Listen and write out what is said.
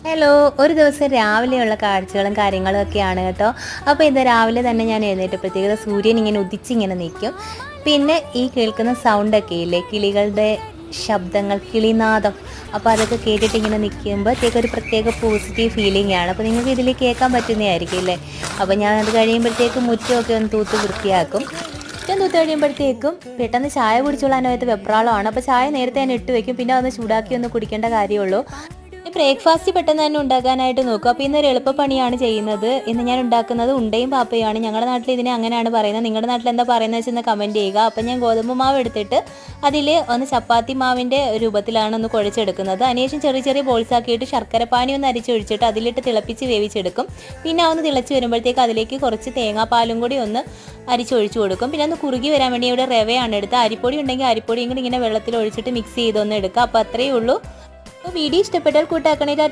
Hello, ഒരു ദിവസം രാവിലെയുള്ള കാഴ്ചകളും കാര്യങ്ങളും ഒക്കെയാണ് കേട്ടോ. അപ്പോൾ ഇത് രാവിലെ തന്നെ ഞാൻ എഴുന്നേറ്റപ്പോഴത്തേക്ക് സൂര്യൻ ഇങ്ങനെ ഉദിച്ചിങ്ങനെ നിൽക്കും. പിന്നെ ഈ കേൾക്കുന്ന സൗണ്ടൊക്കെ ഇല്ലേ, കിളികളുടെ ശബ്ദങ്ങൾ, കിളിനാദം. അപ്പോൾ അതൊക്കെ കേട്ടിട്ട് ഇങ്ങനെ നിൽക്കുമ്പോഴത്തേക്ക് ഒരു പ്രത്യേക പോസിറ്റീവ് ഫീലിംഗ് ആണ്. അപ്പോൾ നിങ്ങൾക്ക് ഇതിൽ കേൾക്കാൻ പറ്റുന്നതായിരിക്കും അല്ലേ. അപ്പോൾ ഞാൻ അത് കഴിയുമ്പോഴത്തേക്ക് മുറ്റമൊക്കെ ഒന്ന് തൂത്ത് വൃത്തിയാക്കും. മുറ്റം തൂത്ത് കഴിയുമ്പോഴത്തേക്കും പെട്ടെന്ന് ചായ കുടിച്ചോളാനായിട്ട് വെപ്രാളമാണ്. അപ്പോൾ ചായ നേരത്തെ തന്നെ ഇട്ട് വെക്കും, പിന്നെ അതൊന്ന് ചൂടാക്കി ഒന്ന് കുടിക്കേണ്ട കാര്യമുള്ളൂ. ബ്രേക്ക്ഫാസ്റ്റ് പെട്ടെന്ന് തന്നെ ഉണ്ടാക്കാനായിട്ട് നോക്കും. അപ്പോൾ ഇന്നൊരു എളുപ്പപ്പണിയാണ് ചെയ്യുന്നത്. ഇന്ന് ഞാൻ ഉണ്ടാക്കുന്നത് ഉണ്ടയും പാപ്പയുമാണ്. ഞങ്ങളുടെ നാട്ടിൽ ഇതിനെ അങ്ങനെയാണ് പറയുന്നത്. നിങ്ങളുടെ നാട്ടിൽ എന്താ പറയുന്നത് വെച്ചെന്ന് കമൻറ്റ് ചെയ്യുക. അപ്പോൾ ഞാൻ ഗോതമ്പ് മാവ് എടുത്തിട്ട് അതിൽ ഒന്ന് ചപ്പാത്തി മാവിൻ്റെ രൂപത്തിലാണ് ഒന്ന് കുഴച്ചെടുക്കുന്നത്. അതിനുശേഷം ചെറിയ ചെറിയ ബോൾസ് ആക്കിയിട്ട് ശർക്കരപ്പാനി ഒന്ന് അരിച്ചൊഴിച്ചിട്ട് അതിലിട്ട് തിളപ്പിച്ച് വേവിച്ചെടുക്കും. പിന്നെ ഒന്ന് തിളച്ച് വരുമ്പോഴത്തേക്ക് അതിലേക്ക് കുറച്ച് തേങ്ങാപ്പാലും കൂടി ഒന്ന് അരിച്ചൊഴിച്ച് കൊടുക്കും. പിന്നെ ഒന്ന് കുറുകി വരാൻ വേണ്ടി ഇവിടെ റവയാണ് എടുത്ത്, അരിപ്പൊടി ഉണ്ടെങ്കിൽ അരിപ്പൊടിയും കൂടി ഇങ്ങനെ വെള്ളത്തിൽ ഒഴിച്ചിട്ട് മിക്സ് ചെയ്തൊന്ന് എടുക്കുക. അപ്പോൾ അത്രയേ ഉള്ളൂ. അപ്പോൾ വീഡിയോ ഇഷ്ടപ്പെട്ടാൽ കൂട്ടാക്കണേ.